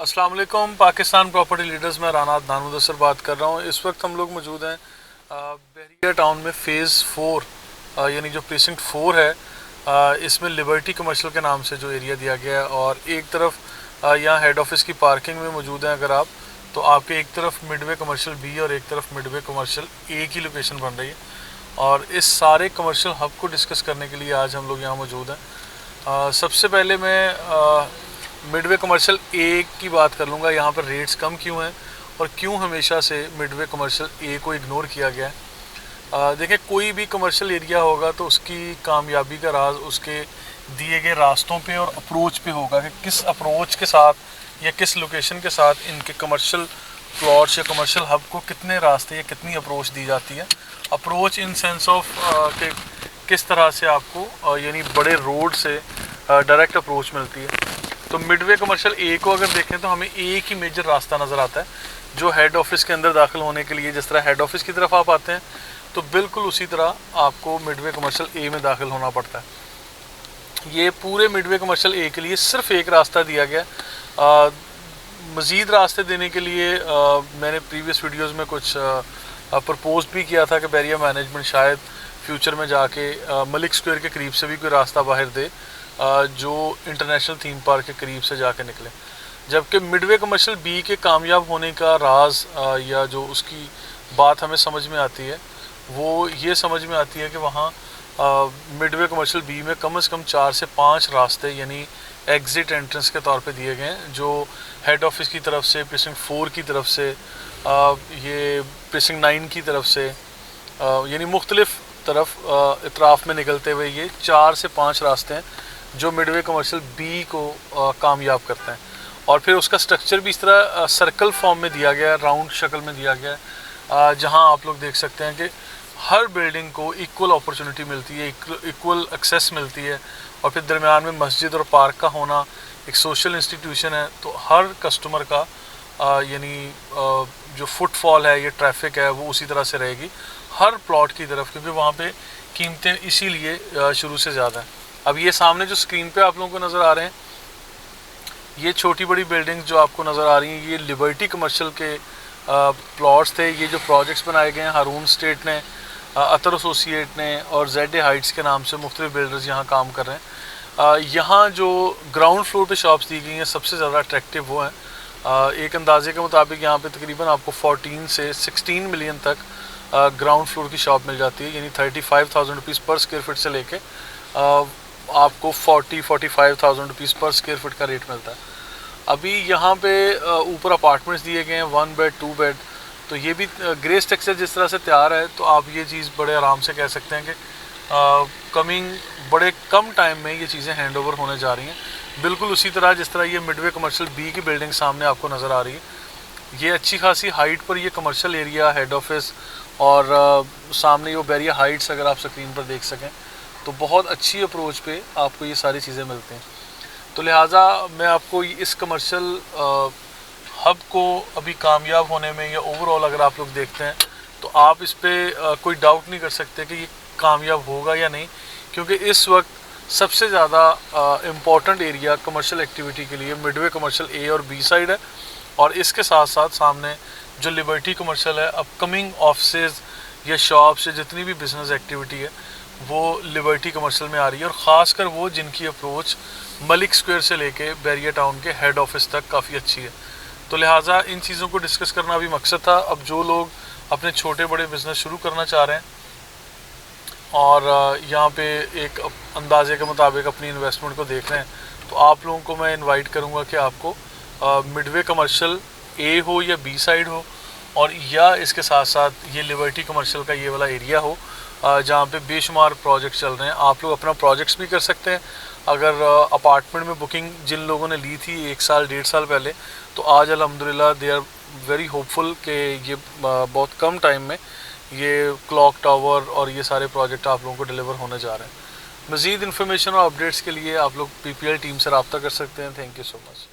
अस्सलाम वालेकुम Pakistan property leaders में राना अदनान मुदस्सर बात कर रहा हूँ। इस वक्त हम लोग मौजूद हैं बहरिया टाउन में फ़ेज़ 4 यानी जो प्रीसिंक्ट 4 है, इसमें लिबर्टी कमर्शियल के नाम से जो एरिया दिया गया है। और एक तरफ यहाँ हेड ऑफिस की पार्किंग में मौजूद हैं अगर आप, तो आपके एक तरफ मिडवे कमर्शियल बी और एक तरफ मिडवे कमर्शियल ए की लोकेशन बन रही है। और इस सारे कमर्शियल हब को डिस्कस करने के लिए आज हम लोग यहाँ मौजूद हैं। सबसे पहले मैं मिडवे कमर्शियल ए की बात कर लूँगा। यहाँ पर रेट्स कम क्यों हैं और क्यों हमेशा से मिडवे कमर्शियल ए को इग्नोर किया गया है। देखें, कोई भी कमर्शियल एरिया होगा तो उसकी कामयाबी का राज उसके दिए गए रास्तों पे और अप्रोच पे होगा कि किस अप्रोच के साथ या किस लोकेशन के साथ इनके कमर्शियल प्लॉट्स या कमर्शियल हब को कितने रास्ते या कितनी अप्रोच दी जाती है। अप्रोच इन सेंस ऑफ कि किस तरह से आपको यानी बड़े रोड से डायरेक्ट अप्रोच मिलती है। तो मिडवे कमर्शियल ए को अगर देखें तो हमें एक ही मेजर रास्ता नज़र आता है जो हेड ऑफिस के अंदर दाखिल होने के लिए, जिस तरह हेड ऑफिस की तरफ आप आते हैं तो बिल्कुल उसी तरह आपको मिडवे कमर्शियल ए में दाखिल होना पड़ता है। ये पूरे मिडवे कमर्शियल ए के लिए सिर्फ एक रास्ता दिया गया। मज़ीद रास्ते देने के लिए मैंने प्रीवियस वीडियोस में कुछ प्रपोज भी किया था कि बहरिया मैनेजमेंट शायद फ्यूचर में जाके मलिक स्क्वायर के करीब से भी कोई रास्ता बाहर दे जो इंटरनेशनल थीम पार्क के करीब से जाके निकले। जबकि मिडवे कमर्शियल बी के कामयाब होने का राज या जो उसकी बात हमें समझ में आती है वो ये समझ में आती है कि वहाँ मिडवे कमर्शियल बी में कम से कम 4 से 5 रास्ते यानी एग्ज़िट एंट्रेंस के तौर पे दिए गए हैं, जो हेड ऑफिस की तरफ से, प्रीसिंक्ट 4 की तरफ से, ये प्रीसिंक्ट 9 की तरफ से, यानी मुख्तलिफ तरफ इतराफ़ में निकलते हुए ये 4 से 5 रास्ते हैं जो मिडवे कमर्शियल बी को कामयाब करते हैं। और फिर उसका स्ट्रक्चर भी इस तरह सर्कल फॉर्म में दिया गया है, राउंड शक्ल में दिया गया है, जहां आप लोग देख सकते हैं कि हर बिल्डिंग को इक्वल अपॉर्चुनिटी मिलती है, इक्वल एक्सेस मिलती है। और फिर दरमियान में मस्जिद और पार्क का होना, एक सोशल इंस्टीट्यूशन है, तो हर कस्टमर का यानी जो फुटफॉल है, ये ट्रैफिक है, वो उसी तरह से रहेगी हर प्लॉट की तरफ, क्योंकि वहाँ पे कीमतें इसीलिए शुरू से ज़्यादा हैं। अब ये सामने जो स्क्रीन पे आप लोगों को नज़र आ रहे हैं, ये छोटी बड़ी बिल्डिंग्स जो आपको नज़र आ रही हैं, ये लिबर्टी कमर्शियल के प्लॉट्स थे। ये जो प्रोजेक्ट्स बनाए गए हैं हारून स्टेट ने, अतर एसोसिएट ने और जेड हाइट्स के नाम से मुख्तलिफ बिल्डर्स यहाँ काम कर रहे हैं। यहाँ जो ग्राउंड फ्लोर पे शॉप्स दी गई हैं सबसे ज़्यादा अट्रैक्टिव वो हैं। एक अंदाजे के मुताबिक यहाँ पे तकरीबन आपको 14 से 16 मिलियन तक ग्राउंड फ्लोर की शॉप मिल जाती है, यानी 35,000 रुपीज़ पर स्क्वायर फीट से लेके आपको 40-45,000 रुपीज़ पर स्क्वायर फीट का रेट मिलता है। अभी यहाँ पे ऊपर अपार्टमेंट्स दिए गए हैं 1 बेड 2 बेड, तो ये भी ग्रे स्ट्रक्चर जिस तरह से तैयार है तो आप ये चीज़ बड़े आराम से कह सकते हैं कि कमिंग बड़े कम टाइम में ये चीज़ें हैंड ओवर होने जा रही हैं। बिल्कुल उसी तरह जिस तरह ये मिडवे कमर्शियल बी की बिल्डिंग सामने आपको नज़र आ रही है, ये अच्छी खासी हाइट पर ये कमर्शियल एरिया, हेड ऑफिस और सामने वो बहरिया हाइट्स अगर आप स्क्रीन पर देख सकें तो बहुत अच्छी अप्रोच पे आपको ये सारी चीज़ें मिलती हैं। तो लिहाजा मैं आपको इस कमर्शियल हब को अभी कामयाब होने में या ओवरऑल अगर आप लोग देखते हैं तो आप इस पर कोई डाउट नहीं कर सकते कि ये कामयाब होगा या नहीं, क्योंकि इस वक्त सबसे ज़्यादा इम्पॉर्टेंट एरिया कमर्शियल एक्टिविटी के लिए मिडवे कमर्शियल ए और बी साइड है। और इसके साथ साथ सामने जो लिबर्टी कमर्शियल है, अपकमिंग ऑफिसेज या शॉप्स या जितनी भी बिजनेस एक्टिविटी है वो लिबर्टी कमर्शियल में आ रही है, और ख़ासकर वो जिनकी अप्रोच मलिक स्क्वायर से लेके बहरिया टाउन के हेड ऑफिस तक काफ़ी अच्छी है। तो लिहाजा इन चीज़ों को डिस्कस करना भी मकसद था। अब जो लोग अपने छोटे बड़े बिज़नेस शुरू करना चाह रहे हैं और यहाँ पे एक अंदाजे के मुताबिक अपनी इन्वेस्टमेंट को देख रहे हैं, तो आप लोगों को मैं इन्वाइट करूँगा कि आपको मिडवे कमर्शियल ए हो या बी साइड हो, और या इसके साथ साथ ये लिबर्टी कमर्शियल का ये वाला एरिया हो जहाँ पे बेशुमार प्रोजेक्ट्स चल रहे हैं। आप लोग अपना प्रोजेक्ट्स भी कर सकते हैं। अगर अपार्टमेंट में बुकिंग जिन लोगों ने ली थी 1 साल 1.5 साल पहले, तो आज अल्हम्दुलिल्लाह दे आर वेरी होपफुल कि ये बहुत कम टाइम में ये क्लॉक टावर और ये सारे प्रोजेक्ट आप लोगों को डिलीवर होने जा रहे हैं। मज़ीद इन्फॉर्मेशन और अपडेट्स के लिए आप लोग PPL टीम से रब्ता कर सकते हैं। Thank you so much.